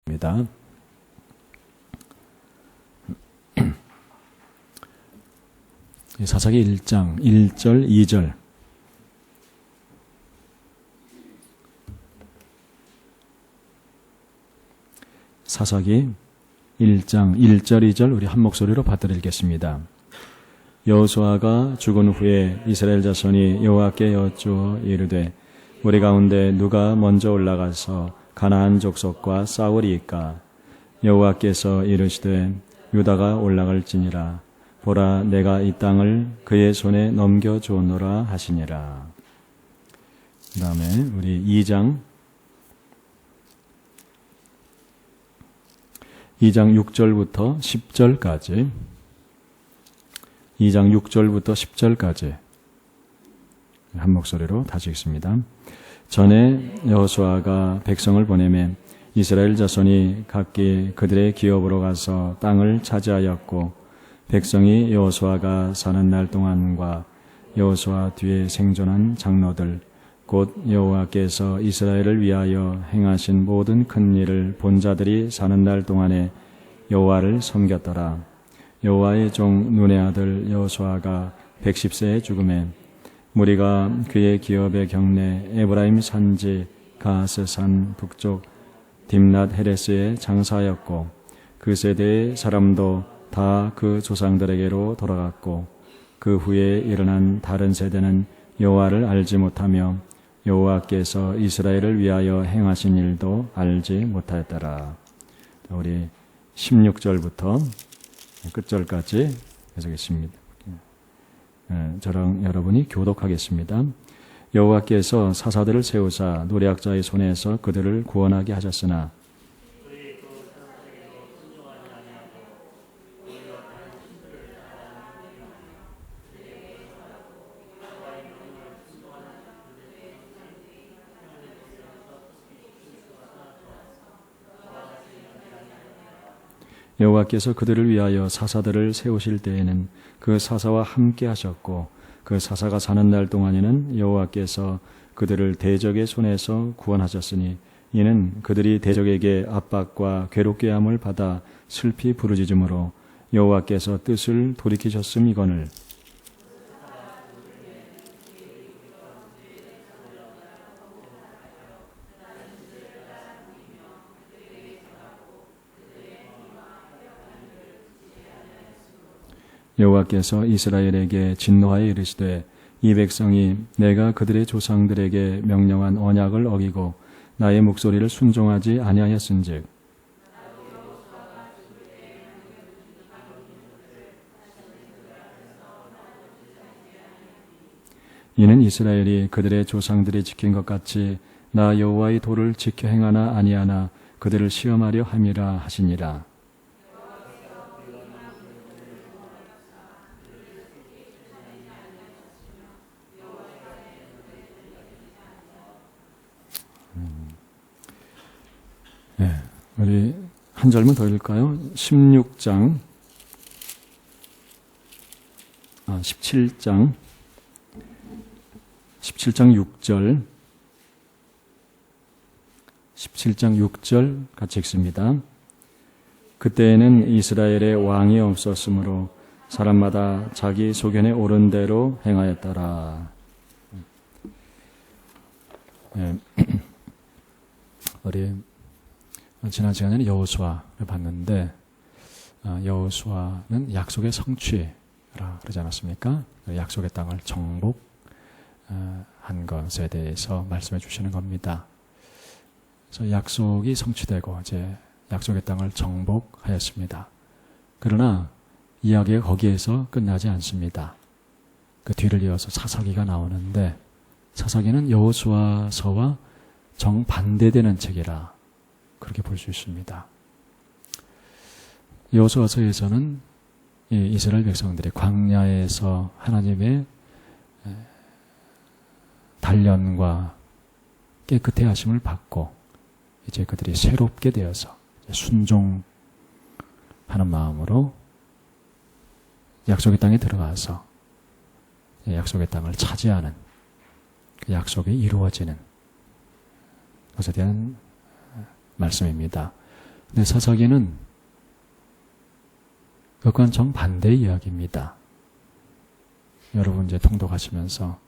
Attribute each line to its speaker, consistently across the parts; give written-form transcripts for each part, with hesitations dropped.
Speaker 1: 입니다. 사사기 1장 1절 2절 사사기 1장 1절 2절 우리 한 목소리로 받들어 읽겠습니다. 여호수아가 죽은 후에 이스라엘 자손이 여호와께 여쭈어 이르되 우리 가운데 누가 먼저 올라가서 가나안 족속과 싸우리이까? 여호와께서 이르시되 유다가 올라갈지니라. 보라, 내가 이 땅을 그의 손에 넘겨주노라 하시니라. 그 다음에 우리 2장 6절부터 10절까지 2장 6절부터 10절까지 한 목소리로 다시 읽습니다. 전에 여호수아가 백성을 보내매 이스라엘 자손이 각기 그들의 기업으로 가서 땅을 차지하였고 백성이 여호수아가 사는 날 동안과 여호수아 뒤에 생존한 장로들 곧 여호와께서 이스라엘을 위하여 행하신 모든 큰 일을 본 자들이 사는 날 동안에 여호와를 섬겼더라. 여호와의 종 눈의 아들 여호수아가 110세에 죽음에 무리가 그의 기업의 경내 에브라임 산지 가스산 북쪽 딥낫 헤레스에 장사하였고 그 세대의 사람도 다 그 조상들에게로 돌아갔고 그 후에 일어난 다른 세대는 여호와를 알지 못하며 여호와께서 이스라엘을 위하여 행하신 일도 알지 못하였더라. 우리 16절부터 끝절까지 해석했습니다. 저랑 여러분이 교독하겠습니다. 여호와께서 사사들을 세우사 노략자의 손에서 그들을 구원하게 하셨으나 여호와께서 그들을 위하여 사사들을 세우실 때에는 그 사사와 함께 하셨고 그 사사가 사는 날 동안에는 여호와께서 그들을 대적의 손에서 구원하셨으니 이는 그들이 대적에게 압박과 괴롭게 함을 받아 슬피 부르짖음으로 여호와께서 뜻을 돌이키셨음이거늘 여호와께서 이스라엘에게 진노하여 이르시되 이 백성이 내가 그들의 조상들에게 명령한 언약을 어기고 나의 목소리를 순종하지 아니하였은즉 이는 이스라엘이 그들의 조상들이 지킨 것 같이 나 여호와의 도를 지켜 행하나 아니하나 그들을 시험하려 함이라 하시니라. 네, 우리 한 절만 더 읽을까요? 17장 6절 17장 6절 같이 읽습니다. 그때에는 이스라엘에 왕이 없었으므로 사람마다 자기 소견에 옳은 대로 행하였더라. 네. 우리 지난 시간에는 여호수아를 봤는데 여호수아는 약속의 성취라 그러지 않았습니까? 약속의 땅을 정복한 것에 대해서 말씀해 주시는 겁니다. 그래서 약속이 성취되고 이제 약속의 땅을 정복하였습니다. 그러나 이야기가 거기에서 끝나지 않습니다. 그 뒤를 이어서 사사기가 나오는데 사사기는 여호수아서와 정반대되는 책이라 그렇게 볼 수 있습니다. 여호수아서에서는 이스라엘 백성들이 광야에서 하나님의 단련과 깨끗해 하심을 받고 이제 그들이 새롭게 되어서 순종하는 마음으로 약속의 땅에 들어가서 약속의 땅을 차지하는 그 약속이 이루어지는 것에 대한 말씀입니다.
Speaker 2: 근데 사사기는 그건 정반대의 이야기입니다. 여러분 이제 통독하시면서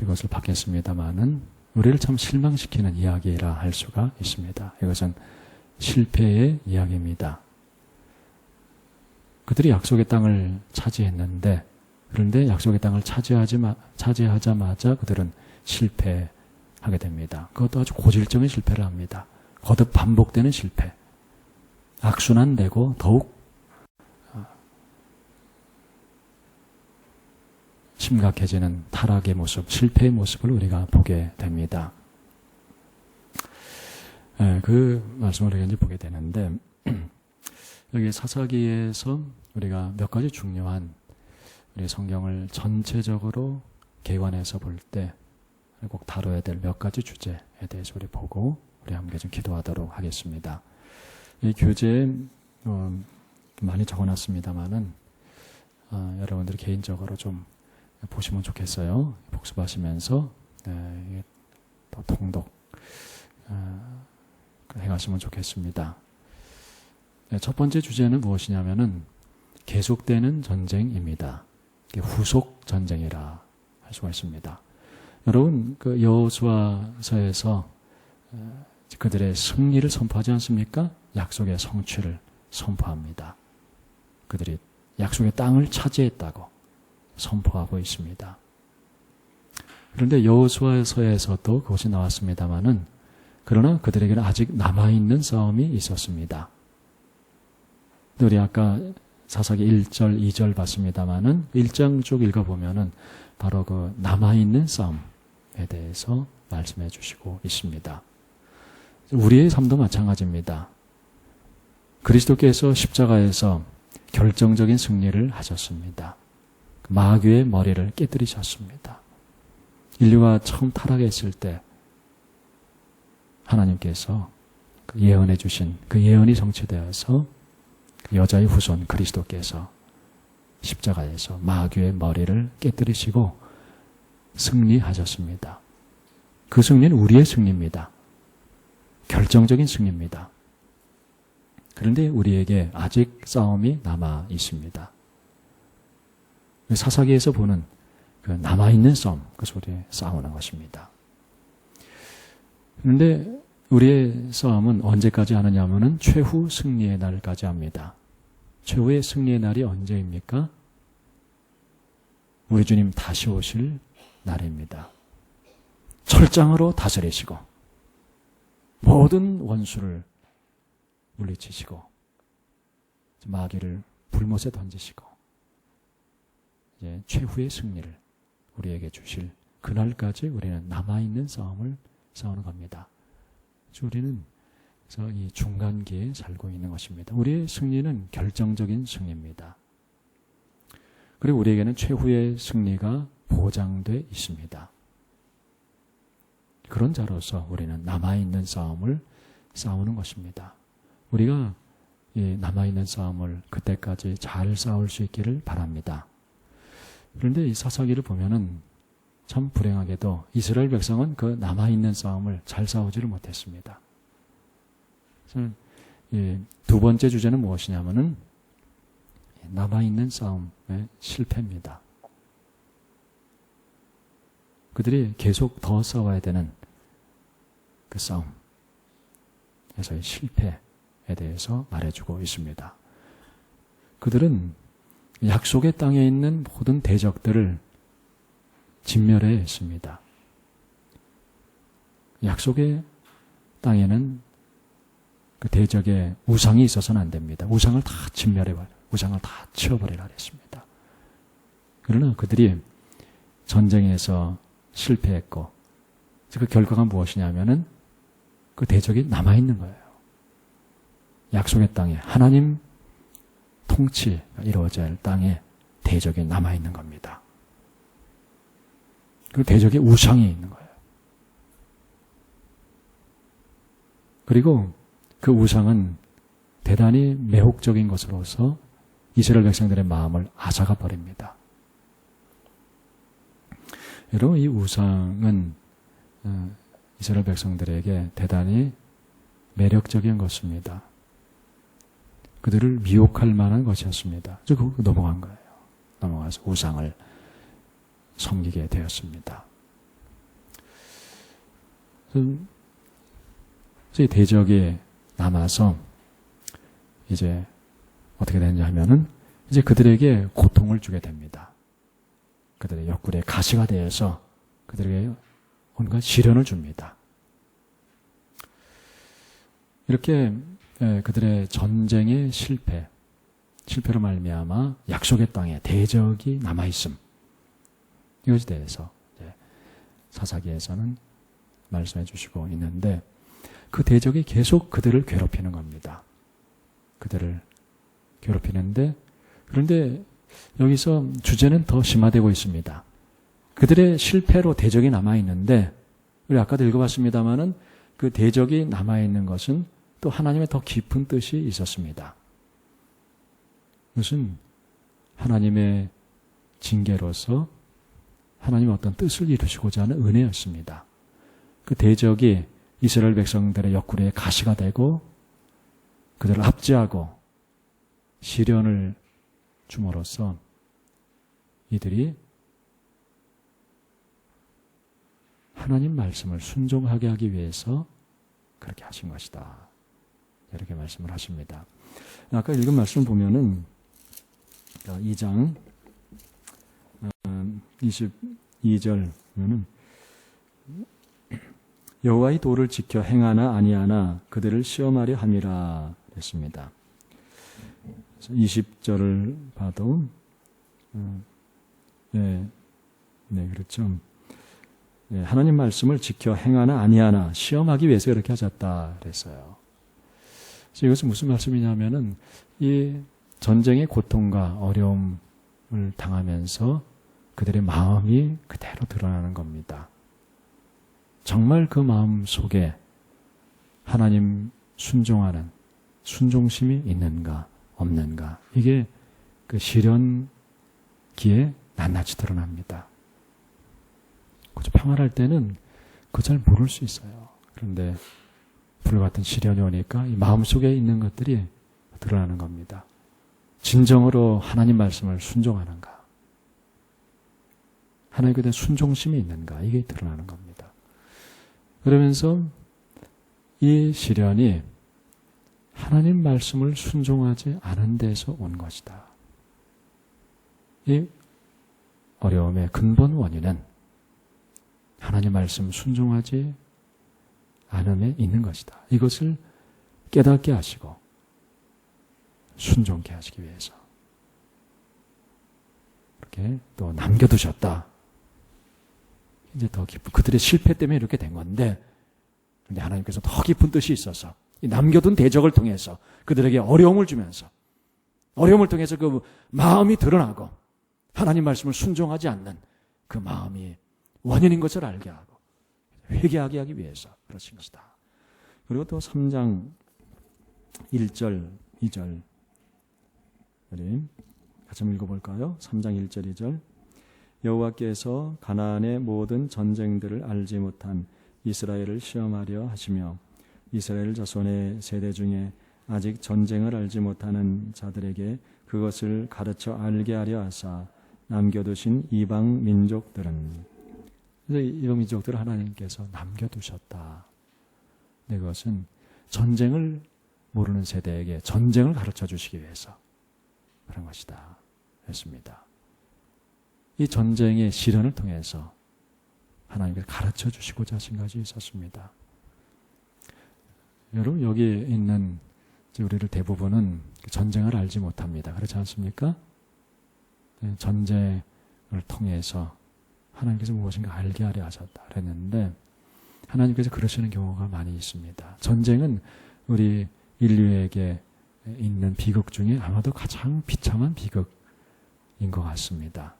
Speaker 2: 이것을 받겠습니다마는 우리를 참 실망시키는 이야기라 할 수가 있습니다. 이것은 실패의 이야기입니다. 그들이 약속의 땅을 차지했는데, 그런데 약속의 땅을 차지하자마자 그들은 실패하게 됩니다. 그것도 아주 고질적인 실패를 합니다. 거듭 반복되는 실패. 악순환되고 더욱 심각해지는 타락의 모습, 실패의 모습을 우리가 보게 됩니다. 그 말씀을 우리가 이제 보게 되는데, 여기 사사기에서 우리가 몇 가지 중요한 우리 성경을 전체적으로 개관해서 볼 때 꼭 다뤄야 될 몇 가지 주제에 대해서 우리 보고 우리 함께 좀 기도하도록 하겠습니다. 이 교재에 많이 적어놨습니다만은 여러분들이 개인적으로 좀 보시면 좋겠어요. 복습하시면서 또 통독 해가시면 좋겠습니다. 첫 번째 주제는 무엇이냐면은 계속되는 전쟁입니다. 후속 전쟁이라 할 수가 있습니다. 여러분, 그 여호수아서에서 그들의 승리를 선포하지 않습니까? 약속의 성취를 선포합니다. 그들이 약속의 땅을 차지했다고 선포하고 있습니다. 그런데 여호수아서에서도 그것이 나왔습니다마는 그러나 그들에게는 아직 남아있는 싸움이 있었습니다. 우리 아까 사사기 1절, 2절 봤습니다마는 1장 쭉 읽어보면은 바로 그 남아있는 싸움에 대해서 말씀해 주시고 있습니다. 우리의 삶도 마찬가지입니다. 그리스도께서 십자가에서 결정적인 승리를 하셨습니다. 마귀의 머리를 깨뜨리셨습니다. 인류가 처음 타락했을 때 하나님께서 예언해 주신 그 예언이 성취되어서 여자의 후손 그리스도께서 십자가에서 마귀의 머리를 깨뜨리시고 승리하셨습니다. 그 승리는 우리의 승리입니다. 결정적인 승리입니다. 그런데 우리에게 아직 싸움이 남아 있습니다. 사사기에서 보는 그 남아있는 싸움, 그것을 우리 싸우는 것입니다. 그런데 우리의 싸움은 언제까지 하느냐 하면은 최후 승리의 날까지 합니다. 최후의 승리의 날이 언제입니까? 우리 주님 다시 오실 날입니다. 철장으로 다스리시고 모든 원수를 물리치시고 마귀를 불못에 던지시고 이제 최후의 승리를 우리에게 주실 그날까지 우리는 남아있는 싸움을 싸우는 겁니다. 우리는 그래서 이 중간기에 살고 있는 것입니다. 우리의 승리는 결정적인 승리입니다. 그리고 우리에게는 최후의 승리가 보장돼 있습니다. 그런 자로서 우리는 남아있는 싸움을 싸우는 것입니다. 우리가 이 남아있는 싸움을 그때까지 잘 싸울 수 있기를 바랍니다. 그런데 이 사사기를 보면은 참 불행하게도 이스라엘 백성은 그 남아있는 싸움을 잘 싸우지를 못했습니다. 그래서 두 번째 주제는 무엇이냐면은 남아있는 싸움의 실패입니다. 그들이 계속 더 싸워야 되는 그 싸움에서의 실패에 대해서 말해주고 있습니다. 그들은 약속의 땅에 있는 모든 대적들을 진멸해 했습니다. 약속의 땅에는 그 대적의 우상이 있어서는 안 됩니다. 우상을 다 진멸해버려, 우상을 다 치워버리라 했습니다. 그러나 그들이 전쟁에서 실패했고, 그 결과가 무엇이냐면은 그 대적이 남아있는 거예요. 약속의 땅에 하나님 통치가 이루어져야 할 땅에 대적이 남아있는 겁니다. 그 대적의 우상이 있는 거예요. 그리고 그 우상은 대단히 매혹적인 것으로서 이스라엘 백성들의 마음을 앗아가 버립니다. 여러분, 이 우상은 이스라엘 백성들에게 대단히 매력적인 것입니다. 그들을 미혹할 만한 것이었습니다. 그래서 그 넘어간 거예요. 넘어가서 우상을 섬기게 되었습니다. 그래서 이 대적이 남아서 이제 어떻게 되느냐 하면은 이제 그들에게 고통을 주게 됩니다. 그들의 옆구리에 가시가 되어서 그들에게 온갖 시련을 줍니다. 이렇게 그들의 전쟁의 실패로 말미암아 약속의 땅에 대적이 남아있음, 이것에 대해서 사사기에서는 말씀해 주시고 있는데, 그 대적이 계속 그들을 괴롭히는 겁니다. 그들을 괴롭히는데, 그런데 여기서 주제는 더 심화되고 있습니다. 그들의 실패로 대적이 남아있는데, 우리 아까도 읽어봤습니다마는 그 대적이 남아있는 것은 또 하나님의 더 깊은 뜻이 있었습니다. 그것은 하나님의 징계로서 하나님의 어떤 뜻을 이루시고자 하는 은혜였습니다. 그 대적이 이스라엘 백성들의 옆구리에 가시가 되고 그들을 압제하고 시련을 줌으로써 이들이 하나님 말씀을 순종하게 하기 위해서 그렇게 하신 것이다. 이렇게 말씀을 하십니다. 아까 읽은 말씀 보면은 2장 22절 보면은 여호와의 도를 지켜 행하나 아니하나 그들을 시험하려 함이라 했습니다. 20절을 봐도 그렇죠. 하나님 말씀을 지켜 행하나 아니하나 시험하기 위해서 그렇게 하셨다 그랬어요. 그래서 이것은 무슨 말씀이냐면은 이 전쟁의 고통과 어려움을 당하면서 그들의 마음이 그대로 드러나는 겁니다. 정말 그 마음 속에 하나님 순종하는 순종심이 있는가 없는가, 이게 그 시련기에 낱낱이 드러납니다. 그저 평안할 때는 그거 잘 모를 수 있어요. 그런데 불같은 시련이 오니까 이 마음속에 있는 것들이 드러나는 겁니다. 진정으로 하나님 말씀을 순종하는가, 하나님께 대한 순종심이 있는가, 이게 드러나는 겁니다. 그러면서 이 시련이 하나님 말씀을 순종하지 않은 데서 온 것이다. 이 어려움의 근본 원인은 하나님 말씀 순종하지 않음에 있는 것이다. 이것을 깨닫게 하시고 순종케 하시기 위해서 이렇게 또 남겨두셨다. 이제 더 깊은, 그들의 실패 때문에 이렇게 된 건데, 그런데 하나님께서 더 깊은 뜻이 있어서 이 남겨둔 대적을 통해서 그들에게 어려움을 주면서, 어려움을 통해서 그 마음이 드러나고 하나님 말씀을 순종하지 않는 그 마음이 원인인 것을 알게 하고 회개하게 하기 위해서 그러신 것이다. 그리고 또 3장 1절 2절 우리 같이 한번 읽어볼까요? 3장 1절 2절 여호와께서 가나안의 모든 전쟁들을 알지 못한 이스라엘을 시험하려 하시며 이스라엘 자손의 세대 중에 아직 전쟁을 알지 못하는 자들에게 그것을 가르쳐 알게 하려 하사 남겨두신 이방 민족들은, 그래서 이방 민족들을 하나님께서 남겨두셨다. 네, 그것은 전쟁을 모르는 세대에게 전쟁을 가르쳐 주시기 위해서 그런 것이다 했습니다. 이 전쟁의 시련을 통해서 하나님께서 가르쳐 주시고자 하신 것이 있었습니다. 여러분, 여기 있는 우리를 대부분은 전쟁을 알지 못합니다. 그렇지 않습니까? 전쟁을 통해서 하나님께서 무엇인가 알게 하려 하셨다 그랬는데, 하나님께서 그러시는 경우가 많이 있습니다. 전쟁은 우리 인류에게 있는 비극 중에 아마도 가장 비참한 비극인 것 같습니다.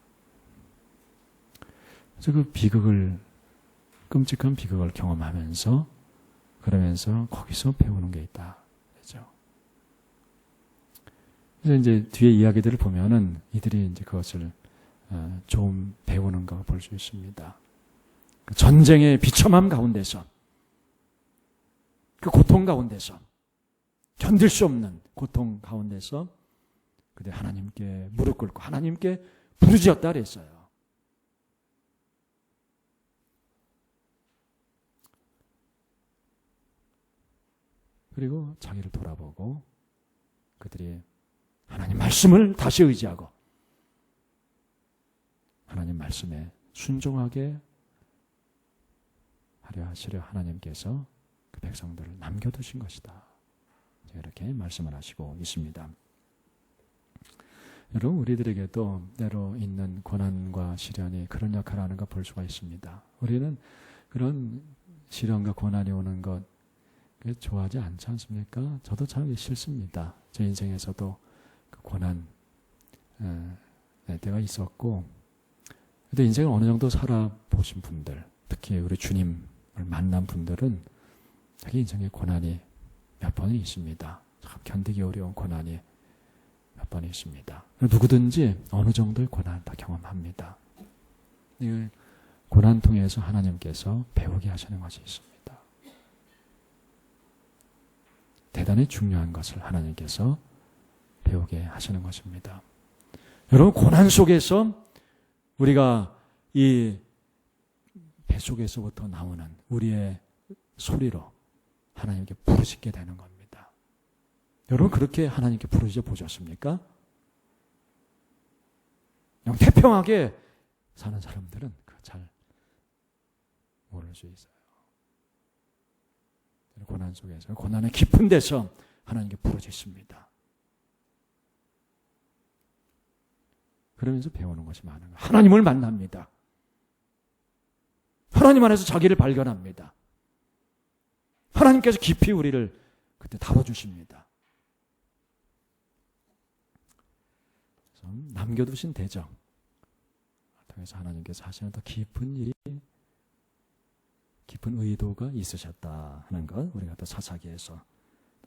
Speaker 2: 그래서 그 비극을, 끔찍한 비극을 경험하면서, 그러면서 거기서 배우는 게 있다. 그죠? 그래서 이제 뒤에 이야기들을 보면은 이들이 이제 그것을 좀 배우는 거 볼 수 있습니다. 전쟁의 비참함 가운데서 그 고통 가운데서, 견딜 수 없는 고통 가운데서 그들 하나님께 무릎 꿇고 하나님께 부르짖었다 그랬어요. 그리고 자기를 돌아보고 그들이 하나님 말씀을 다시 의지하고 하나님 말씀에 순종하게 하려 하시려 하나님께서 그 백성들을 남겨두신 것이다. 이렇게 말씀을 하시고 있습니다. 여러분, 우리들에게도 때로 있는 고난과 시련이 그런 역할을 하는 걸 볼 수가 있습니다. 우리는 그런 시련과 고난이 오는 것 좋아하지 않지 않습니까? 저도 참 싫습니다. 제 인생에서도 그 고난 때가 있었고, 그래도 인생을 어느 정도 살아보신 분들, 특히 우리 주님을 만난 분들은 자기 인생에 고난이 몇 번이 있습니다. 참 견디기 어려운 고난이 몇 번이 있습니다. 누구든지 어느 정도의 고난 다 경험합니다. 이 고난 통해서 하나님께서 배우게 하시는 것이 있습니다. 대단히 중요한 것을 하나님께서 배우게 하시는 것입니다. 여러분, 고난 속에서 우리가 이 뱃속에서부터 나오는 우리의 소리로 하나님께 부르짖게 되는 겁니다. 여러분, 그렇게 하나님께 부르짖어 보셨습니까? 그냥 태평하게 사는 사람들은 잘 모를 수 있어요. 고난 속에서, 고난의 깊은 데서 하나님께 부르짖습니다. 그러면서 배우는 것이 많은 거예요. 하나님을 만납니다. 하나님 안에서 자기를 발견합니다. 하나님께서 깊이 우리를 그때 다뤄주십니다. 그래서 남겨두신 대적 통해서 하나님께서 하시는 더 깊은 일이, 깊은 의도가 있으셨다 하는 것 우리가 또 사사기에서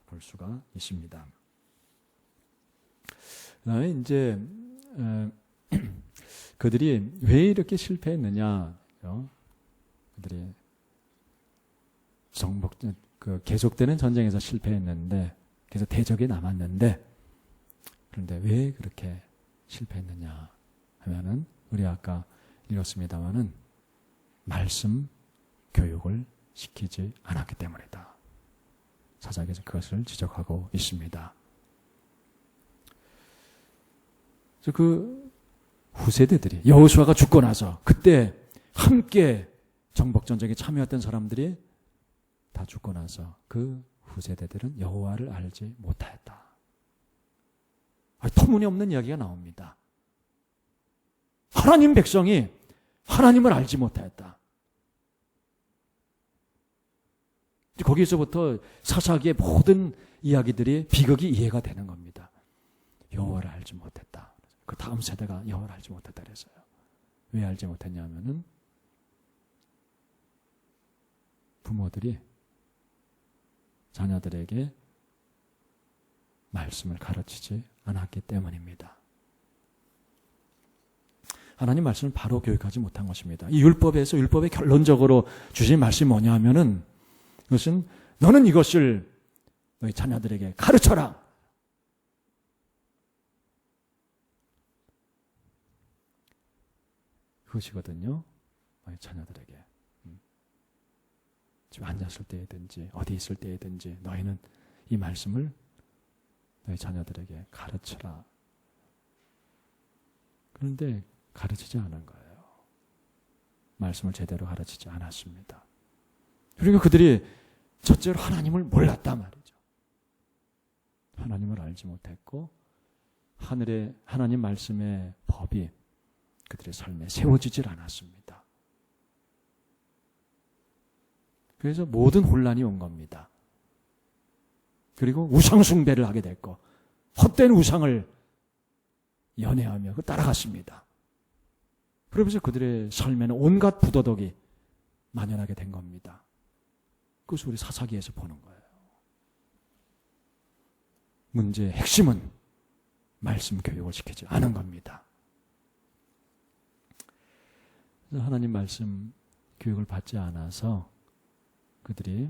Speaker 2: 볼 수가 있습니다. 그다음에 이제 그들이 왜 이렇게 실패했느냐? 그들이 계속되는 전쟁에서 실패했는데, 그래서 대적이 남았는데, 그런데 왜 그렇게 실패했느냐 하면은 우리 아까 읽었습니다마는 말씀 교육을 시키지 않았기 때문이다. 사사기에서 그것을 지적하고 있습니다. 그 후세대들이 여호수아가 죽고 나서 그때 함께 정복전쟁에 참여했던 사람들이 다 죽고 나서 그 후세대들은 여호와를 알지 못하였다. 터무니없는 이야기가 나옵니다. 하나님 백성이 하나님을 알지 못하였다. 거기서부터 사사기의 모든 이야기들이 비극이 이해가 되는 겁니다. 여호와를 알지 못했다. 그 다음 세대가 여호와를 알지 못했다 그랬어요. 왜 알지 못했냐면은 부모들이 자녀들에게 말씀을 가르치지 않았기 때문입니다. 하나님 말씀을 바로 교육하지 못한 것입니다. 이 율법에서 율법의 결론적으로 주신 말씀이 뭐냐 하면은 그것은 너는 이것을 너희 자녀들에게 가르쳐라. 그것이거든요. 너희 자녀들에게. 지금 앉았을 때든지 어디 있을 때든지 너희는 이 말씀을 너희 자녀들에게 가르쳐라. 그런데 가르치지 않은 거예요. 말씀을 제대로 가르치지 않았습니다. 그리고 그들이 첫째로 하나님을 몰랐단 말이죠. 하나님을 알지 못했고 하늘의 하나님 말씀의 법이 그들의 삶에 세워지질 않았습니다. 그래서 모든 혼란이 온 겁니다. 그리고 우상 숭배를 하게 됐고 헛된 우상을 연애하며 따라갔습니다. 그러면서 그들의 삶에는 온갖 부도덕이 만연하게 된 겁니다. 그것을 우리 사사기에서 보는 거예요. 문제의 핵심은 말씀 교육을 시키지 않은 겁니다. 그래서 하나님 말씀 교육을 받지 않아서 그들이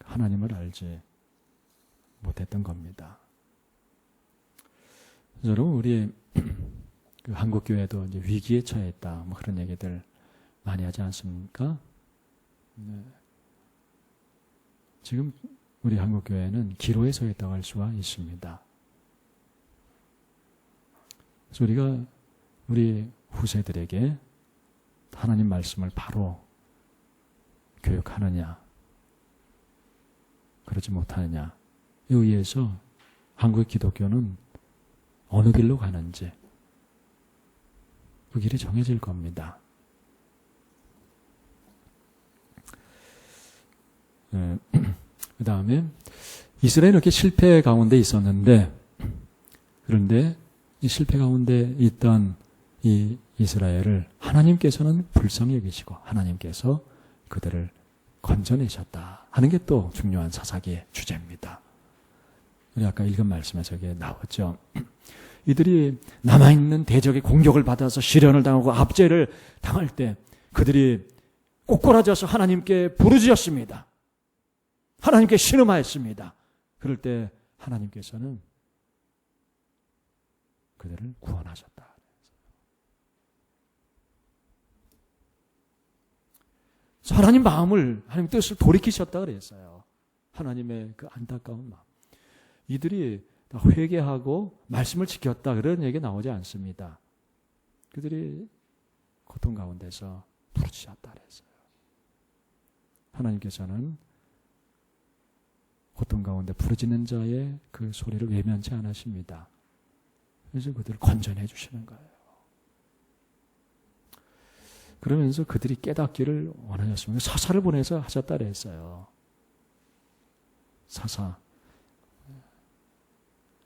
Speaker 2: 하나님을 알지 못했던 겁니다. 여러분, 우리 그 한국 교회도 이제 위기에 처해 있다, 뭐 그런 얘기들 많이 하지 않습니까? 네. 지금 우리 한국 교회는 기로에 서 있다고 할 수가 있습니다. 그래서 우리가 우리 후세들에게 하나님 말씀을 바로 교육하느냐, 그러지 못하느냐에 의해서 한국의 기독교는 어느 길로 가는지 그 길이 정해질 겁니다. 그 다음에 이스라엘은 이렇게 실패 가운데 있었는데, 그런데 이 실패 가운데 있던 이 이스라엘을 하나님께서는 불쌍히 여기시고 하나님께서 그들을 건져내셨다 하는 게 또 중요한 사사기의 주제입니다. 우리 아까 읽은 말씀에서 이게 나왔죠. 이들이 남아있는 대적의 공격을 받아서 시련을 당하고 압제를 당할 때 그들이 꼬꾸라져서 하나님께 부르짖었습니다. 하나님께 신음하였습니다. 그럴 때 하나님께서는 그들을 구원하셨다. 하나님 마음을, 하나님 뜻을 돌이키셨다 그랬어요. 하나님의 그 안타까운 마음. 이들이 다 회개하고 말씀을 지켰다 그런 얘기 나오지 않습니다. 그들이 고통 가운데서 부르짖었다 그랬어요. 하나님께서는 고통 가운데 부르짖는 자의 그 소리를 외면치 않으십니다. 그래서 그들을 건져내 주시는 거예요. 그러면서 그들이 깨닫기를 원하셨습니다. 사사를 보내서 하셨다 그랬어요. 사사.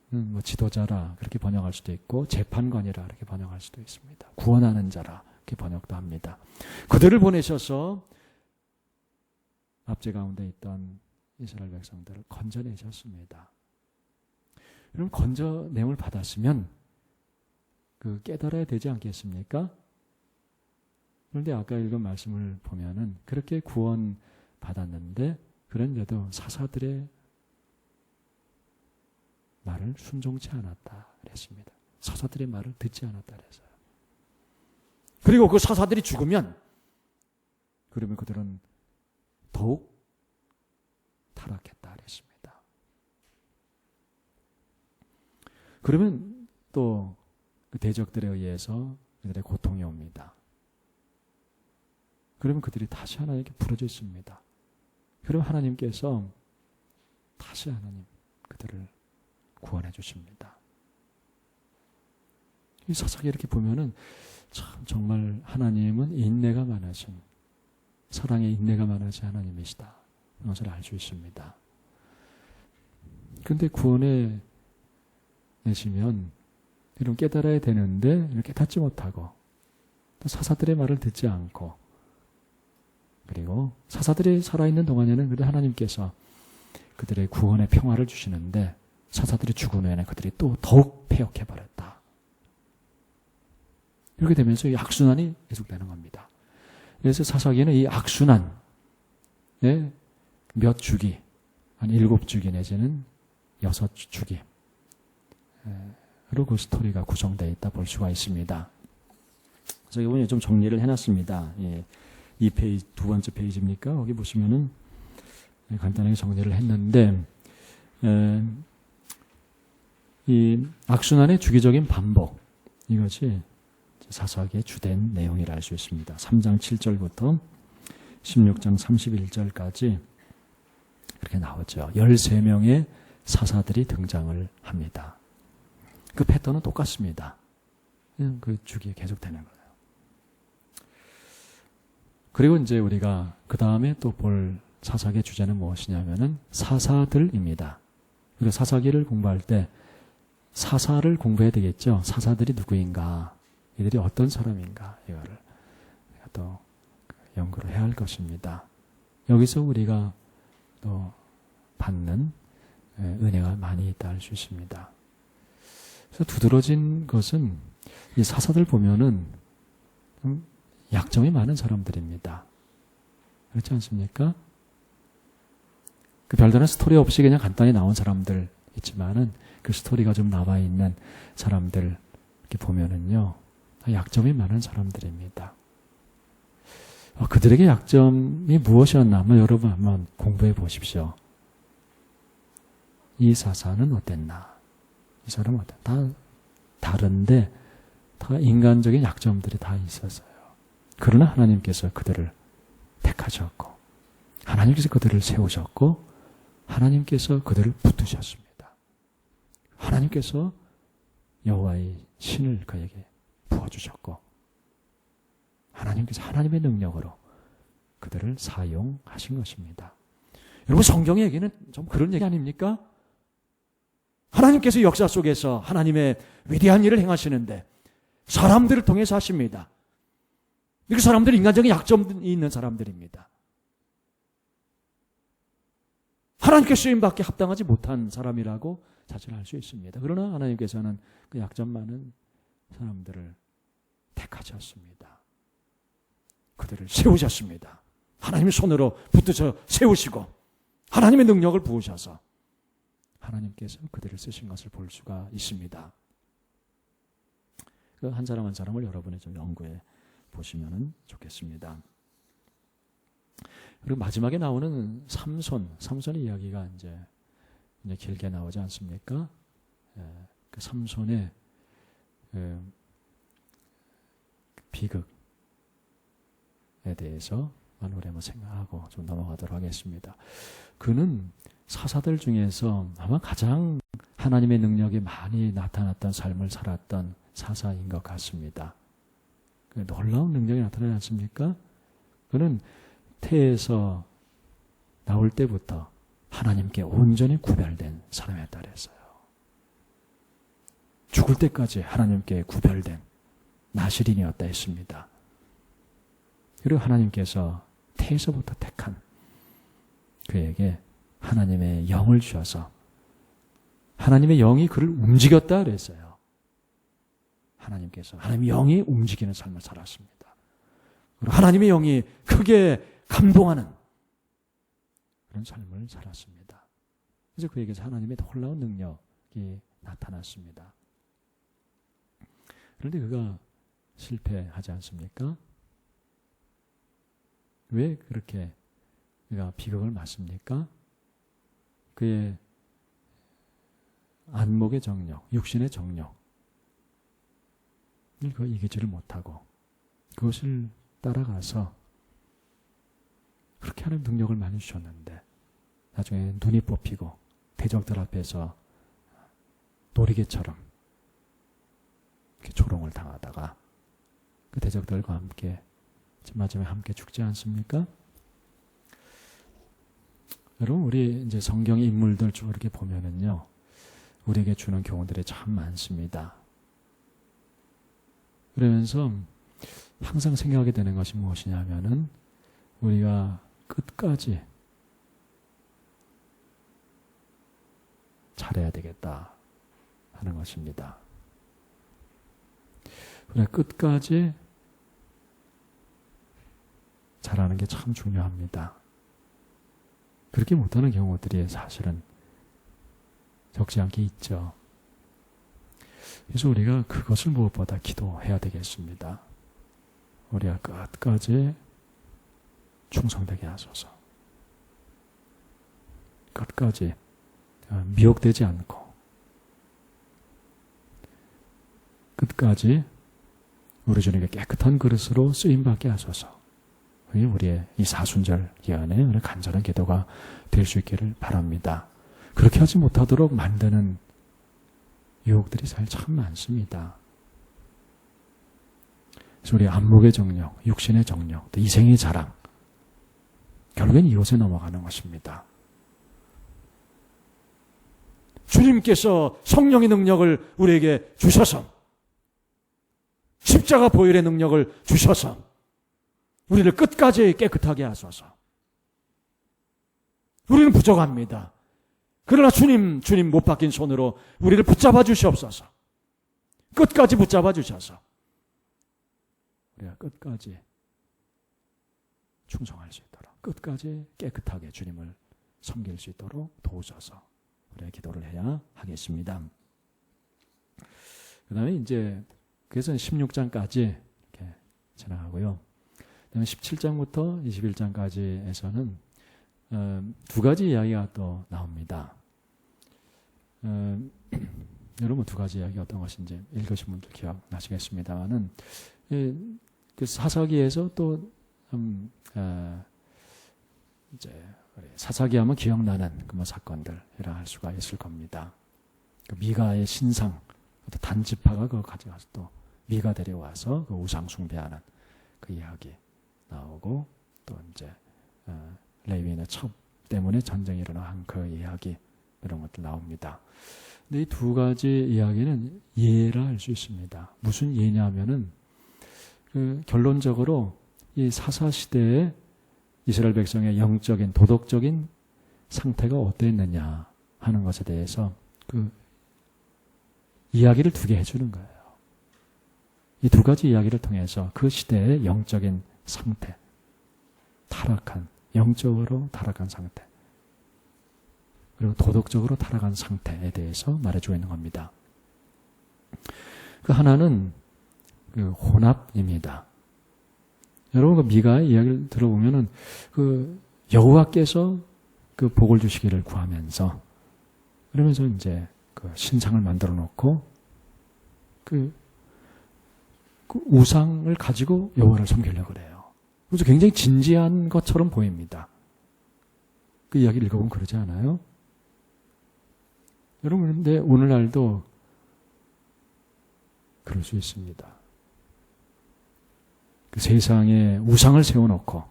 Speaker 2: 뭐 지도자라 그렇게 번역할 수도 있고 재판관이라 그렇게 번역할 수도 있습니다. 구원하는 자라 이렇게 번역도 합니다. 그들을 보내셔서 압제 가운데 있던 이스라엘 백성들을 건져내셨습니다. 그럼 건져냄을 받았으면 그 깨달아야 되지 않겠습니까? 그런데 아까 읽은 말씀을 보면은 그렇게 구원 받았는데 그런데도 사사들의 말을 순종치 않았다 그랬습니다. 사사들의 말을 듣지 않았다 그랬어요. 그리고 그 사사들이 죽으면 그러면 그들은 더욱 타락했다 그랬습니다. 그러면 또 그 대적들에 의해서 그들의 고통이 옵니다. 그러면 그들이 다시 하나님께 부르짖습니다. 그럼 하나님께서 다시 하나님 그들을 구원해 주십니다. 이 사사기 이렇게 보면은 참 정말 하나님은 인내가 많으신, 사랑의 인내가 많으신 하나님이시다. 그것을 알 수 있습니다. 그런데 구원해 내시면 이런 깨달아야 되는데 깨닫지 못하고 또 사사들의 말을 듣지 않고 그리고 사사들이 살아있는 동안에는 그래도 하나님께서 그들의 구원의 평화를 주시는데 사사들이 죽은 후에는 그들이 또 더욱 패역해버렸다. 이렇게 되면서 이 악순환이 계속되는 겁니다. 그래서 사사기는 이 악순환의 몇 주기, 한 7주기 내지는 6주기 로 그 스토리가 구성되어 있다 볼 수가 있습니다. 그래서 이번에 좀 정리를 해놨습니다. 예. 이 페이지, 두 번째 페이지입니까? 거기 보시면은 간단하게 정리를 했는데, 이 악순환의 주기적인 반복, 이것이 사사기의 주된 내용이라 할 수 있습니다. 3장 7절부터 16장 31절까지 그렇게 나오죠. 13명의 사사들이 등장을 합니다. 그 패턴은 똑같습니다. 그 주기에 계속되는 거예요. 그리고 이제 우리가 그 다음에 또 볼 사사기의 주제는 무엇이냐면은 사사들입니다. 그러니까 사사기를 공부할 때 사사를 공부해야 되겠죠. 사사들이 누구인가, 이들이 어떤 사람인가, 이거를 또 연구를 해야 할 것입니다. 여기서 우리가 또 받는 은혜가 많이 있다 할 수 있습니다. 그래서 두드러진 것은 이 사사들 보면은 약점이 많은 사람들입니다. 그렇지 않습니까? 그 별다른 스토리 없이 그냥 간단히 나온 사람들 있지만은 그 스토리가 좀 나와 있는 사람들 이렇게 보면은요, 약점이 많은 사람들입니다. 그들에게 약점이 무엇이었나 한번 여러분 한번 공부해 보십시오. 이 사사는 어땠나? 이 사람은 어땠나? 다 다른데 다 인간적인 약점들이 다 있었어요. 그러나 하나님께서 그들을 택하셨고 하나님께서 그들을 세우셨고 하나님께서 그들을 붙드셨습니다. 하나님께서 여호와의 신을 그에게 부어주셨고 하나님께서 하나님의 능력으로 그들을 사용하신 것입니다. 여러분, 성경의 얘기는 좀 그런 얘기 아닙니까? 하나님께서 역사 속에서 하나님의 위대한 일을 행하시는데 사람들을 통해서 하십니다. 그 사람들은 인간적인 약점이 있는 사람들입니다. 하나님께 쓰임받기 합당하지 못한 사람이라고 자신할 수 있습니다. 그러나 하나님께서는 그 약점 많은 사람들을 택하셨습니다. 그들을 세우셨습니다. 하나님의 손으로 붙드셔 세우시고 하나님의 능력을 부으셔서 하나님께서 그들을 쓰신 것을 볼 수가 있습니다. 그 한 사람 한 사람을 여러분이 좀 연구해 보시면 좋겠습니다. 그리고 마지막에 나오는 삼손의 이야기가 이제 길게 나오지 않습니까? 그 삼손의 비극에 대해서 오늘 한번 생각하고 좀 넘어가도록 하겠습니다. 그는 사사들 중에서 아마 가장 하나님의 능력이 많이 나타났던 삶을 살았던 사사인 것 같습니다. 놀라운 능력이 나타나지 않습니까? 그는 태에서 나올 때부터 하나님께 온전히 구별된 사람이었다 그랬어요. 죽을 때까지 하나님께 구별된 나실인이었다 했습니다. 그리고 하나님께서 태에서부터 택한 그에게 하나님의 영을 주셔서 하나님의 영이 그를 움직였다 그랬어요. 하나님의 영이 움직이는 삶을 살았습니다. 그리고 하나님의 영이 크게 감동하는 그런 삶을 살았습니다. 그래서 그에게서 하나님의 놀라운 능력이 나타났습니다. 그런데 그가 실패하지 않습니까? 왜 그렇게 그가 비극을 맞습니까? 그의 안목의 정력, 육신의 정력 그거 이기지를 못하고 그것을 따라가서 그렇게 하는 능력을 많이 주셨는데 나중에 눈이 뽑히고 대적들 앞에서 놀이개처럼 이렇게 조롱을 당하다가 그 대적들과 함께 마지막에 함께 죽지 않습니까? 여러분, 우리 이제 성경의 인물들 쭉 이렇게 보면은요, 우리에게 주는 교훈들이 참 많습니다. 그러면서 항상 생각하게 되는 것이 무엇이냐면은 우리가 끝까지 잘해야 되겠다 하는 것입니다. 우리가 끝까지 잘하는 게 참 중요합니다. 그렇게 못하는 경우들이 사실은 적지 않게 있죠. 그래서 우리가 그것을 무엇보다 기도해야 되겠습니다. 우리가 끝까지 충성되게 하소서. 끝까지 미혹되지 않고 끝까지 우리 주님께 깨끗한 그릇으로 쓰임받게 하소서. 그게 우리의 이 사순절 기간에 간절한 기도가 될 수 있기를 바랍니다. 그렇게 하지 못하도록 만드는 유혹들이 사실 참 많습니다. 그래서 우리 안목의 정력, 육신의 정력, 또 이생의 자랑, 결국엔 이것에 넘어가는 것입니다. 주님께서 성령의 능력을 우리에게 주셔서 십자가 보혈의 능력을 주셔서 우리를 끝까지 깨끗하게 하소서. 우리는 부족합니다. 그러나 주님 못 박힌 손으로 우리를 붙잡아 주시옵소서. 끝까지 붙잡아 주셔서 우리가 끝까지 충성할 수 있도록 끝까지 깨끗하게 주님을 섬길 수 있도록 도우소서. 우리가 기도를 해야 하겠습니다. 그 다음에 이제 그래서 16장까지 이렇게 지나가고요. 그 다음에 17장부터 21장까지에서는 두 가지 이야기가 또 나옵니다. 여러분 두 가지 이야기 어떤 것인지 읽으신 분들 기억나시겠습니다만은 그 사사기에서 또 이제 사사기하면 기억나는 그 뭐 사건들이라 할 수가 있을 겁니다. 그 미가의 신상, 단지파가 그거 가져가서 또 미가 데려와서 그 우상 숭배하는 그 이야기 나오고 또 이제 레위인의 첩 때문에 전쟁이 일어난 그 이야기 이런 것들 나옵니다. 근데 이 두 가지 이야기는 예라 할 수 있습니다. 무슨 예냐면은 그 결론적으로 이 사사 시대에 이스라엘 백성의 영적인 도덕적인 상태가 어땠느냐 하는 것에 대해서 그 이야기를 두 개 해주는 거예요. 이 두 가지 이야기를 통해서 그 시대의 영적인 상태, 타락한, 영적으로 타락한 상태, 그리고 도덕적으로 타락한 상태에 대해서 말해주고 있는 겁니다. 그 하나는 그 혼합입니다. 여러분 그 미가의 이야기를 들어보면은 그 여호와께서 그 복을 주시기를 구하면서 그러면서 이제 그 신상을 만들어 놓고 그 우상을 가지고 여호와를 섬기려고 그래요. 그래서 굉장히 진지한 것처럼 보입니다. 그 이야기를 읽어보면 그러지 않아요? 여러분 근데 오늘날도 그럴 수 있습니다. 그 세상에 우상을 세워놓고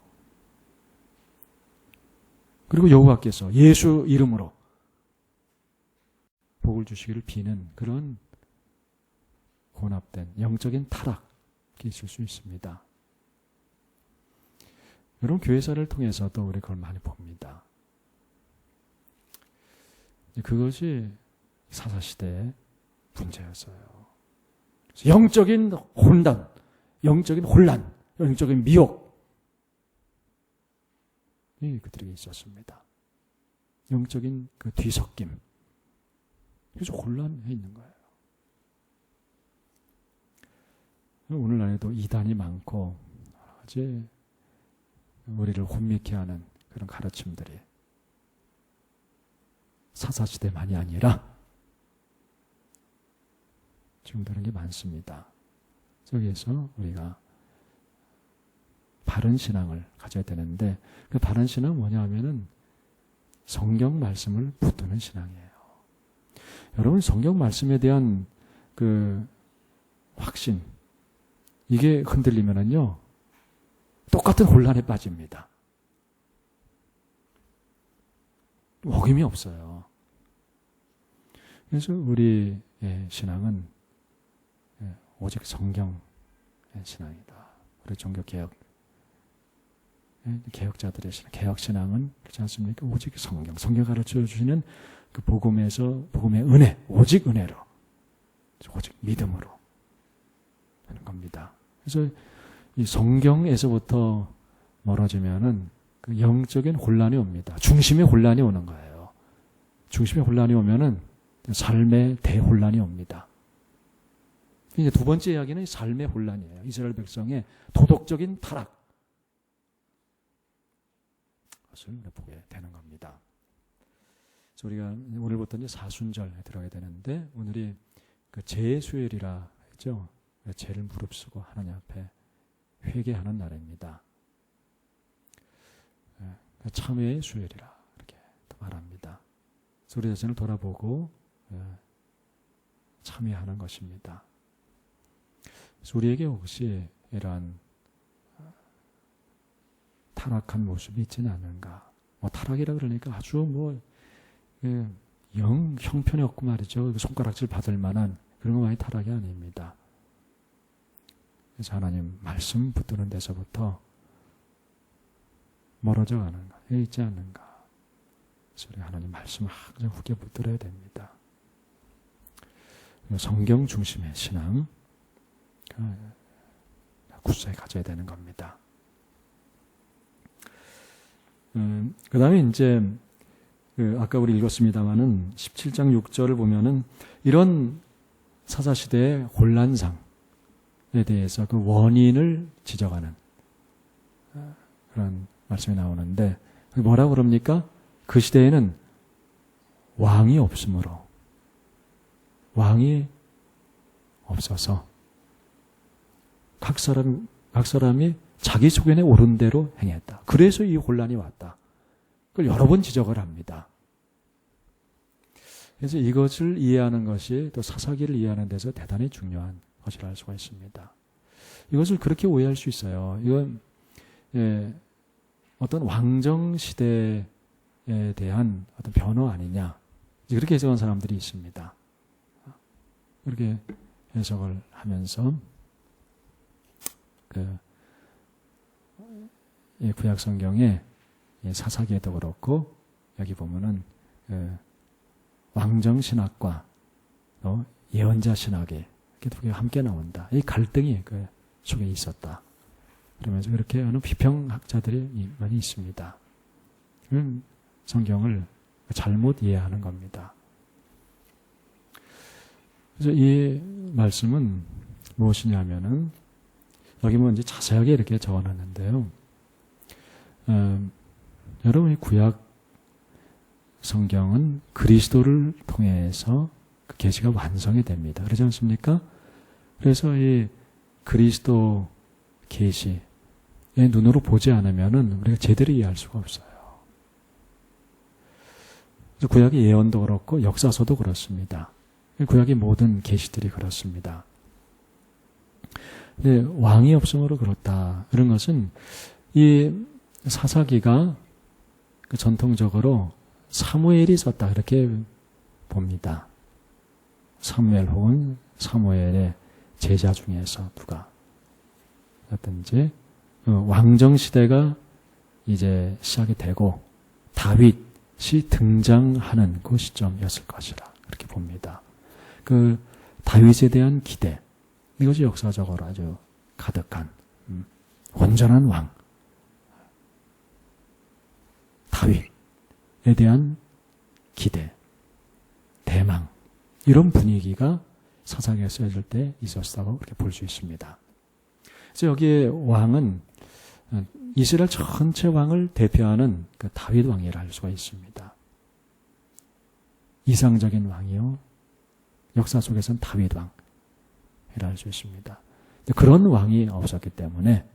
Speaker 2: 그리고 여호와께서 예수 이름으로 복을 주시기를 비는 그런 혼합된 영적인 타락이 있을 수 있습니다. 여러분 교회사를 통해서도 우리 그걸 많이 봅니다. 그것이 사사시대의 문제였어요. 영적인 혼란, 영적인 혼란, 영적인 미혹이 그들에게 있었습니다. 영적인 그 뒤섞임. 그래서 혼란해 있는 거예요. 오늘날에도 이단이 많고 아주 우리를 혼미케 하는 그런 가르침들이 사사시대만이 아니라 지금 그런 게 많습니다. 저기에서 우리가 바른 신앙을 가져야 되는데 그 바른 신앙은 뭐냐 하면은 성경 말씀을 붙드는 신앙이에요. 여러분 성경 말씀에 대한 그 확신 이게 흔들리면은요 똑같은 혼란에 빠집니다. 어김이 없어요. 그래서 우리의 신앙은 오직 성경의 신앙이다. 우리 종교개혁 개혁자들의 신앙, 개혁신앙은 그렇지 않습니까? 오직 성경 가르쳐 주시는 그 복음의 은혜, 오직 은혜로, 오직 믿음으로 하는 겁니다. 그래서 이 성경에서부터 멀어지면은 그 영적인 혼란이 옵니다. 중심의 혼란이 오는 거예요. 중심의 혼란이 오면은 삶의 대혼란이 옵니다. 이제 두 번째 이야기는 삶의 혼란이에요. 이스라엘 백성의 도덕적인 타락. 그것을 보게 되는 겁니다. 그래서 우리가 오늘부터 이제 사순절에 들어가게 되는데 오늘이 그 죄의 수요일이라 했죠. 죄를 무릅쓰고 하나님 앞에 회개하는 날입니다. 참회의 수요일이라 이렇게 말합니다. 그래서 우리 자신을 돌아보고 참회하는 것입니다. 그래서 우리에게 혹시 이러한 타락한 모습이 있지는 않은가? 뭐 타락이라 그러니까 아주 영 형편이 없고 말이죠. 손가락질 받을 만한 그런 거 많이 타락이 아닙니다. 그래서 하나님 말씀 붙드는 데서부터 멀어져 가는가? 있지 않는가? 그래서 우리 하나님 말씀을 항상 굳게 붙들어야 됩니다. 성경 중심의 신앙 굳세 가져야 되는 겁니다. 그 다음에 이제
Speaker 1: 아까 우리 읽었습니다마는 17장 6절을 보면은 이런 사사시대의 혼란상에 대해서 그 원인을 지적하는 그런 말씀이 나오는데 뭐라고 그럽니까? 그 시대에는 왕이 없으므로 왕이 없어서 각 사람이 자기 소견에 옳은 대로 행했다. 그래서 이 혼란이 왔다. 그걸 여러 번 지적을 합니다. 그래서 이것을 이해하는 것이 또 사사기를 이해하는 데서 대단히 중요한 것이라 할 수가 있습니다. 이것을 그렇게 오해할 수 있어요. 이건 어떤 왕정 시대에 대한 어떤 변호 아니냐. 그렇게 해석한 사람들이 있습니다. 그렇게 해석을 하면서 구약 성경에 사사기에도 그렇고 여기 보면은 왕정 신학과 또 예언자 신학에 이렇게 두 개가 함께 나온다. 이 갈등이 그 속에 있었다. 그러면서 그렇게 하는 비평학자들이 많이 있습니다. 성경을 잘못 이해하는 겁니다. 그래서 이 말씀은 무엇이냐면은 여기 뭐 이제 자세하게 이렇게 적어놨는데요. 여러분이 구약 성경은 그리스도를 통해서 그 계시가 완성이 됩니다. 그렇지 않습니까? 그래서 이 그리스도 계시의 눈으로 보지 않으면은 우리가 제대로 이해할 수가 없어요. 그래서 구약의 예언도 그렇고 역사서도 그렇습니다. 구약의 모든 계시들이 그렇습니다. 근데 왕이 없음으로 그렇다. 그런 것은 이 사사기가 전통적으로 사무엘이 썼다. 그렇게 봅니다. 사무엘 혹은 사무엘의 제자 중에서 누가 든지 왕정 시대가 이제 시작이 되고 다윗이 등장하는 그 시점이었을 것이라 그렇게 봅니다. 그 다윗에 대한 기대, 이것이 역사적으로 아주 가득한 온전한 왕 다윗에 대한 기대, 대망, 이런 분위기가 사사기에 쓰여질 때 있었다고 그렇게 볼 수 있습니다. 그래서 여기에 왕은 이스라엘 전체 왕을 대표하는 그 다윗 왕이라 할 수가 있습니다. 이상적인 왕이요. 역사 속에서는 다윗 왕이라 할 수 있습니다. 그런 왕이 없었기 때문에,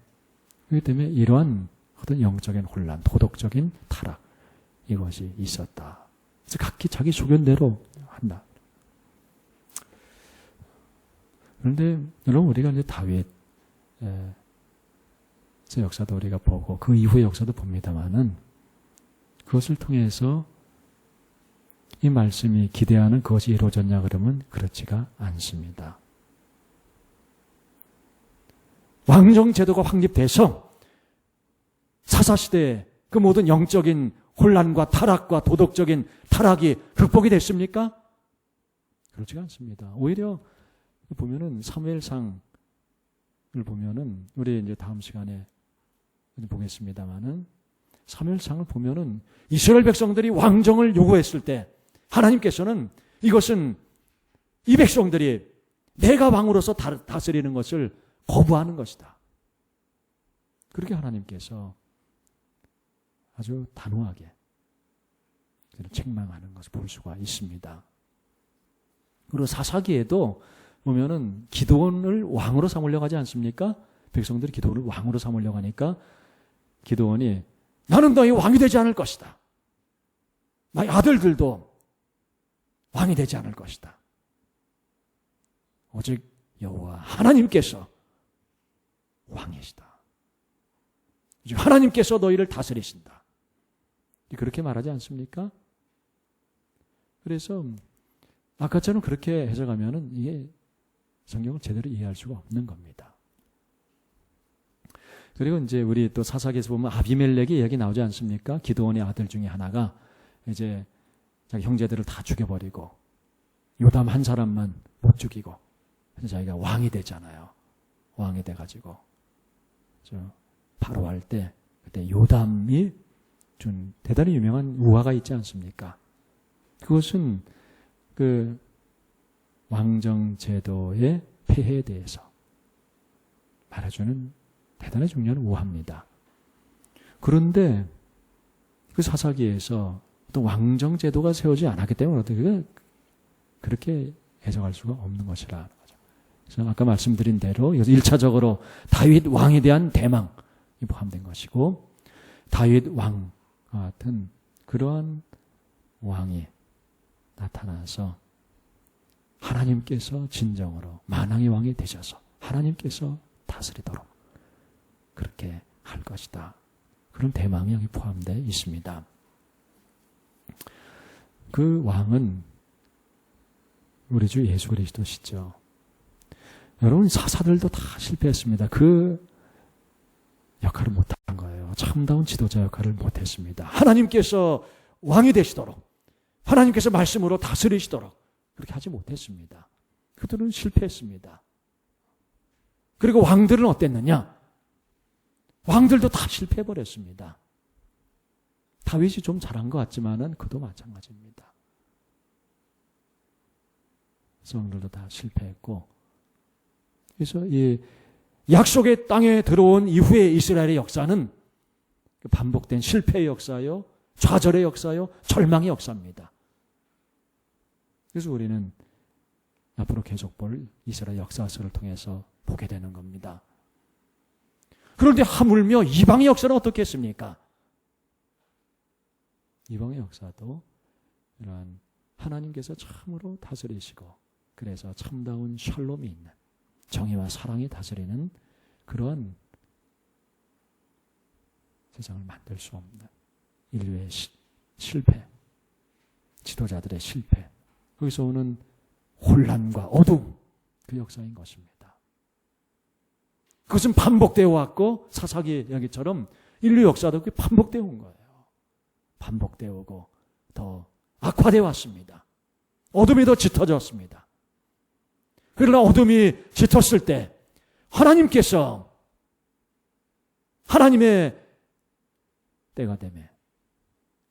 Speaker 1: 그렇기 때문에 이러한 어떤 영적인 혼란, 도덕적인 타락, 이것이 있었다. 그래서 각기 자기 소견대로 한다. 그런데 여러분, 우리가 이제 다윗 역사도 우리가 보고 그 이후의 역사도 봅니다만은 그것을 통해서 이 말씀이 기대하는 그것이 이루어졌냐 그러면 그렇지가 않습니다. 왕정 제도가 확립돼서 사사시대에 그 모든 영적인 혼란과 타락과 도덕적인 타락이 극복이 됐습니까? 그렇지가 않습니다. 오히려 보면은 사무엘상을 보면은 우리 이제 다음 시간에 보겠습니다만은 사무엘상을 보면은 이스라엘 백성들이 왕정을 요구했을 때 하나님께서는 이것은 이 백성들이 내가 왕으로서 다스리는 것을 거부하는 것이다. 그렇게 하나님께서 아주 단호하게 책망하는 것을 볼 수가 있습니다. 그리고 사사기에도 보면은 기드온을 왕으로 삼으려고 하지 않습니까? 백성들이 기드온을 왕으로 삼으려고 하니까 기드온이 나는 너희 왕이 되지 않을 것이다. 나의 아들들도 왕이 되지 않을 것이다. 오직 여호와 하나님께서 왕이시다. 오직 하나님께서 너희를 다스리신다. 그렇게 말하지 않습니까? 그래서 아까처럼 그렇게 해석하면은 이게 성경을 제대로 이해할 수가 없는 겁니다. 그리고 이제 우리 또 사사기에서 보면 아비멜렉의 이야기 나오지 않습니까? 기드온의 아들 중에 하나가 이제 자기 형제들을 다 죽여버리고 요담 한 사람만 못 죽이고 자기가 왕이 되잖아요. 왕이 돼가지고 바로 할 때 그때 요담이
Speaker 2: 준 대단히 유명한 우화가 있지 않습니까? 그것은 그 왕정제도의 폐해에 대해서 말해주는 대단히 중요한 우화입니다. 그런데 그 사사기에서 또 왕정제도가 세우지 않았기 때문에 어떻게 그렇게 해석할 수가 없는 것이라는 거죠. 그래서 아까 말씀드린 대로 이것은 1차적으로 다윗 왕에 대한 대망이 포함된 것이고, 다윗 왕과 같은 그러한 왕이 나타나서 하나님께서 진정으로 만왕의 왕이 되셔서 하나님께서 다스리도록 그렇게 할 것이다. 그런 대망이 여기 포함되어 있습니다. 그 왕은 우리 주 예수 그리스도시죠. 여러분, 사사들도 다 실패했습니다. 그 역할을 못한 거예요. 참다운 지도자 역할을 못했습니다. 하나님께서 왕이 되시도록, 하나님께서 말씀으로 다스리시도록 그렇게 하지 못했습니다. 그들은 실패했습니다. 그리고 왕들은 어땠느냐? 왕들도 다 실패해버렸습니다. 다윗이 좀 잘한 것 같지만은 그도 마찬가지입니다. 왕들도 다 실패했고, 그래서 이 약속의 땅에 들어온 이후의 이스라엘의 역사는 반복된 실패의 역사요, 좌절의 역사요, 절망의 역사입니다. 그래서 우리는 앞으로 계속 볼 이스라엘 역사서를 통해서 보게 되는 겁니다. 그런데 하물며 이방의 역사는 어떻겠습니까? 이방의 역사도 이러한 하나님께서 참으로 다스리시고, 그래서 참다운 샬롬이 있는 정의와 사랑이 다스리는 그러한 세상을 만들 수 없는 인류의 실패, 지도자들의 실패, 거기서 오는 혼란과 어둠, 그 역사인 것입니다. 그것은 반복되어 왔고, 사사기 이야기처럼 인류 역사도 반복되어 온 거예요. 반복되어 오고 더 악화되어 왔습니다. 어둠이 더 짙어졌습니다. 그러나 어둠이 짙었을 때 하나님께서 하나님의 때가 되매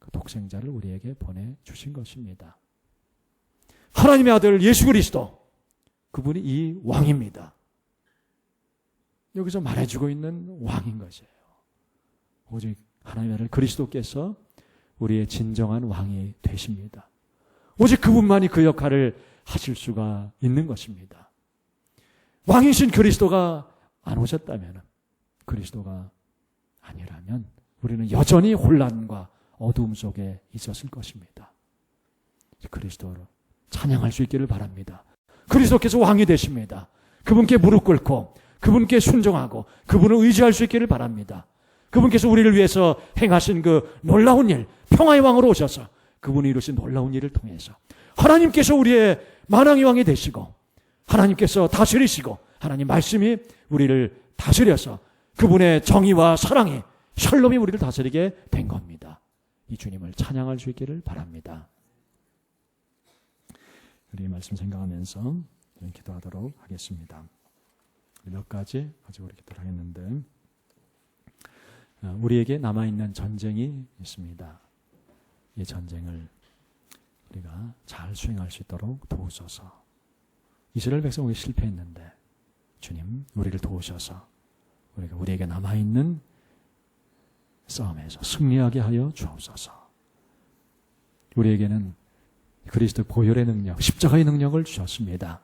Speaker 2: 그 독생자를 우리에게 보내주신 것입니다. 하나님의 아들 예수 그리스도, 그분이 이 왕입니다. 여기서 말해주고 있는 왕인 것이에요. 오직 하나님의 아들 그리스도께서 우리의 진정한 왕이 되십니다. 오직 그분만이 그 역할을 하실 수가 있는 것입니다. 왕이신 그리스도가 안 오셨다면, 그리스도가 아니라면 우리는 여전히 혼란과 어두움 속에 있었을 것입니다. 그리스도를 찬양할 수 있기를 바랍니다. 그리스도께서 왕이 되십니다. 그분께 무릎 꿇고 그분께 순종하고 그분을 의지할 수 있기를 바랍니다. 그분께서 우리를 위해서 행하신 그 놀라운 일, 평화의 왕으로 오셔서 그분이 이루신 놀라운 일을 통해서 하나님께서 우리의 만왕의 왕이 되시고, 하나님께서 다스리시고, 하나님 말씀이 우리를 다스려서 그분의 정의와 사랑이, 샬롬이 우리를 다스리게 된 겁니다. 이 주님을 찬양할 수 있기를 바랍니다. 우리 말씀 생각하면서 기도하도록 하겠습니다. 몇 가지 가지고 우리 기도를 하겠는데, 우리에게 남아있는 전쟁이 있습니다. 이 전쟁을 우리가 잘 수행할 수 있도록 도우소서. 이스라엘 백성이 실패했는데 주님 우리를 도우셔서 우리에게 남아있는 싸움에서 승리하게 하여 주옵소서. 우리에게는 그리스도 보혈의 능력, 십자가의 능력을 주셨습니다.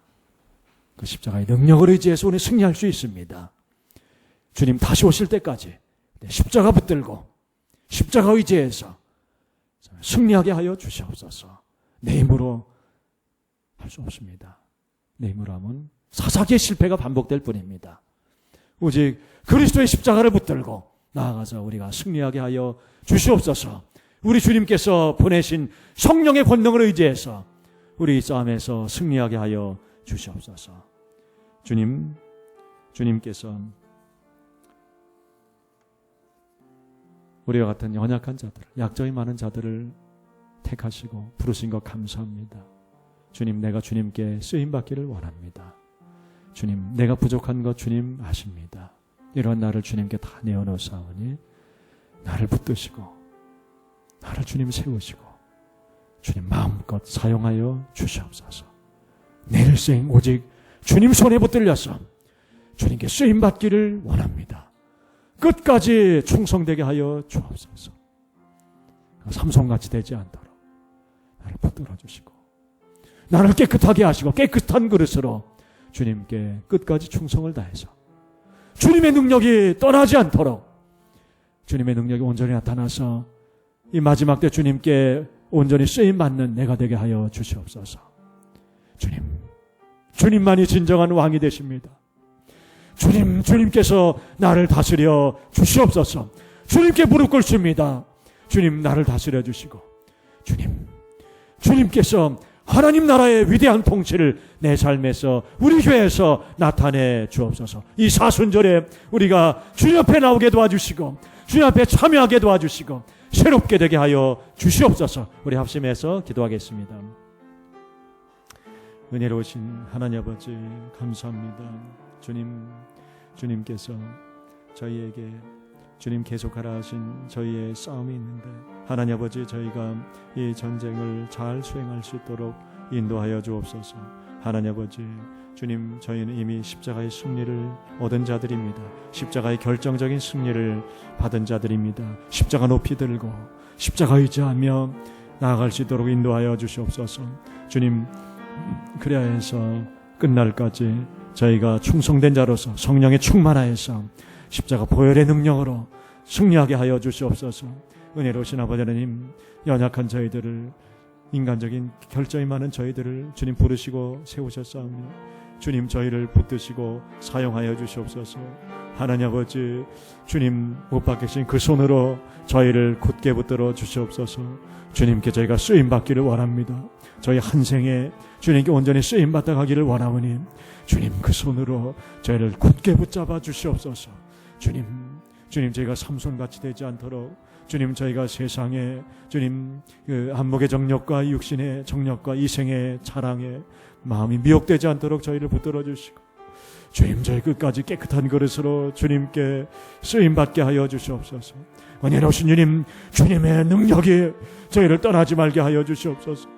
Speaker 2: 그 십자가의 능력을 의지해서 우리는 승리할 수 있습니다. 주님 다시 오실 때까지 십자가 붙들고 십자가 의지해서 승리하게 하여 주시옵소서. 내 힘으로 할 수 없습니다. 내 힘으로 하면 사사기의 실패가 반복될 뿐입니다. 오직 그리스도의 십자가를 붙들고 나아가서 우리가 승리하게 하여 주시옵소서. 우리 주님께서 보내신 성령의 권능을 의지해서 우리 싸움에서 승리하게 하여 주시옵소서. 주님께서 우리와 같은 연약한 자들, 약점이 많은 자들을 택하시고 부르신 것 감사합니다. 주님, 내가 주님께 쓰임받기를 원합니다. 주님, 내가 부족한 것 주님 아십니다. 이런 나를 주님께 다 내어놓사오니 나를 붙드시고 나를 주님 세우시고 주님 마음껏 사용하여 주시옵소서. 내 일생 오직 주님 손에 붙들려서 주님께 쓰임받기를 원합니다. 끝까지 충성되게 하여 주옵소서. 삼손같이 되지 않도록 나를 붙들어 주시고 나를 깨끗하게 하시고 깨끗한 그릇으로 주님께 끝까지 충성을 다해서 주님의 능력이 떠나지 않도록 주님의 능력이 온전히 나타나서 이 마지막 때 주님께 온전히 쓰임받는 내가 되게 하여 주시옵소서. 주님만이 진정한 왕이 되십니다. 주님께서 나를 다스려 주시옵소서. 주님께 무릎 꿇습니다. 주님 나를 다스려 주시고 주님께서 하나님 나라의 위대한 통치를 내 삶에서 우리 교회에서 나타내 주옵소서. 이 사순절에 우리가 주님 앞에 나오게 도와주시고 주님 앞에 참여하게 도와주시고 새롭게 되게 하여 주시옵소서. 우리 합심해서 기도하겠습니다. 은혜로우신 하나님 아버지 감사합니다. 주님께서 저희에게 주님 계속하라 하신 저희의 싸움이 있는데 하나님 아버지 저희가 이 전쟁을 잘 수행할 수 있도록 인도하여 주옵소서. 하나님 아버지 주님 저희는 이미 십자가의 승리를 얻은 자들입니다. 십자가의 결정적인 승리를 받은 자들입니다. 십자가 높이 들고 십자가 의지하며 나아갈 수 있도록 인도하여 주시옵소서. 주님 그래야 해서 끝날까지 저희가 충성된 자로서 성령에 충만하여서 십자가 보혈의 능력으로 승리하게 하여 주시옵소서. 은혜로우신 아버지 하나님 연약한 저희들을 인간적인 결점이 많은 저희들을 주님 부르시고 세우셨사오며 주님 저희를 붙드시고 사용하여 주시옵소서. 하나님 아버지 주님 못 박히신 그 손으로 저희를 굳게 붙들어 주시옵소서. 주님께 저희가 쓰임받기를 원합니다. 저희 한 생에 주님께 온전히 쓰임받다 가기를 원하오니 주님 그 손으로 저희를 굳게 붙잡아 주시옵소서. 주님 저희가 삼손같이 되지 않도록 주님 저희가 세상에 주님 그 안목의 정력과 육신의 정력과 이생의 자랑에 마음이 미혹되지 않도록 저희를 붙들어 주시고 주님 저희 끝까지 깨끗한 그릇으로 주님께 쓰임받게 하여 주시옵소서. 은혜로우신 주님 주님의 능력이 저희를 떠나지 말게 하여 주시옵소서.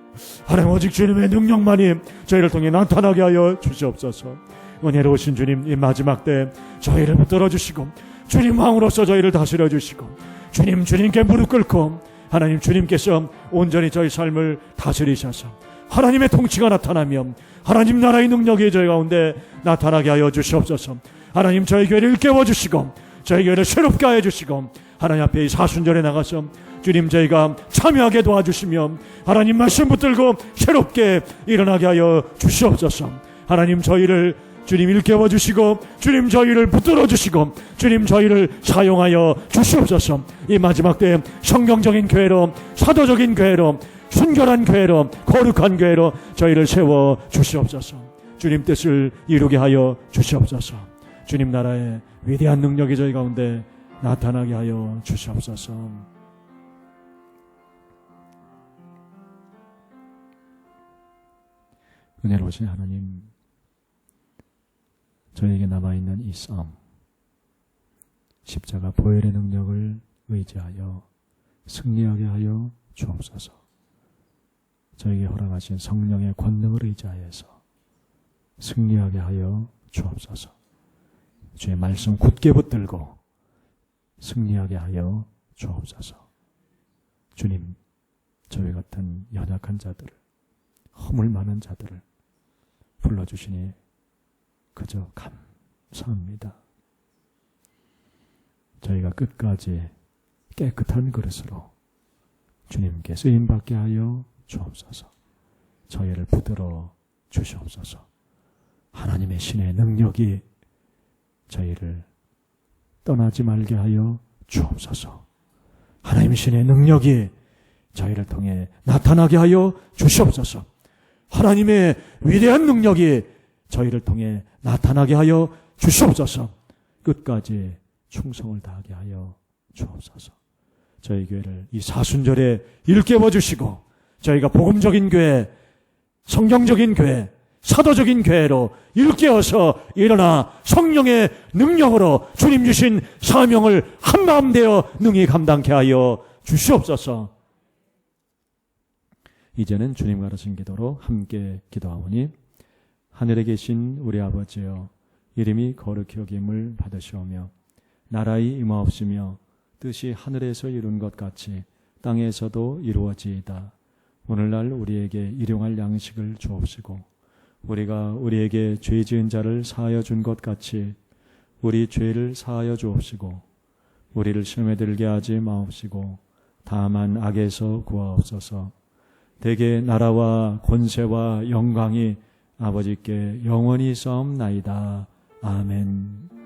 Speaker 2: 하나님 오직 주님의 능력만이 저희를 통해 나타나게 하여 주시옵소서. 은혜로우신 주님 이 마지막 때 저희를 붙들어 주시고 주님 왕으로서 저희를 다스려 주시고 주님께 무릎 꿇고 하나님 주님께서 온전히 저희 삶을 다스리셔서 하나님의 통치가 나타나며 하나님 나라의 능력이 저희 가운데 나타나게 하여 주시옵소서. 하나님 저희 교회를 일깨워 주시고 저희 교회를 새롭게 하여 주시고 하나님 앞에 이 사순절에 나가서 주님 저희가 참여하게 도와주시며 하나님 말씀 붙들고 새롭게 일어나게 하여 주시옵소서. 하나님 저희를 주님 일깨워 주시고 주님 저희를 붙들어 주시고 주님 저희를 사용하여 주시옵소서. 이 마지막 때 성경적인 교회로 사도적인 교회로 순결한 교회로 거룩한 교회로 저희를 세워 주시옵소서. 주님 뜻을 이루게 하여 주시옵소서. 주님 나라의 위대한 능력이 저희 가운데 나타나게 하여 주시옵소서. 은혜로우신 하나님 저에게 남아있는 이 싸움 십자가 보혈의 능력을 의지하여 승리하게 하여 주옵소서. 저에게 허락하신 성령의 권능을 의지하여서 승리하게 하여 주옵소서. 주의 말씀 굳게 붙들고 승리하게 하여 주옵소서. 주님 저희 같은 연약한 자들을 허물 많은 자들을 불러주시니 그저 감사합니다. 저희가 끝까지 깨끗한 그릇으로 주님께 쓰임받게 하여 주옵소서. 저희를 붙들어 주시옵소서. 하나님의 신의 능력이 저희를 떠나지 말게 하여 주옵소서. 하나님의 신의 능력이 저희를 통해 나타나게 하여 주시옵소서. 하나님의 위대한 능력이 저희를 통해 나타나게 하여 주시옵소서. 끝까지 충성을 다하게 하여 주옵소서. 저희 교회를 이 사순절에 일깨워 주시고 저희가 복음적인 교회, 성경적인 교회, 사도적인 교회로 일깨워서 일어나 성령의 능력으로 주님 주신 사명을 한마음 되어 능히 감당케 하여 주시옵소서.
Speaker 1: 이제는 주님 가르친 기도로 함께 기도하오니 하늘에 계신 우리 아버지여 이름이 거룩히 여김을 받으시오며 나라의 임하옵시며 뜻이 하늘에서 이룬 것 같이 땅에서도 이루어지이다. 오늘날 우리에게 일용할 양식을 주옵시고 우리가 우리에게 죄 지은 자를 사하여 준 것 같이 우리 죄를 사하여 주옵시고 우리를 시험에 들게 하지 마옵시고 다만 악에서 구하옵소서. 대개 나라와 권세와 영광이 아버지께 영원히 싸움나이다. 아멘.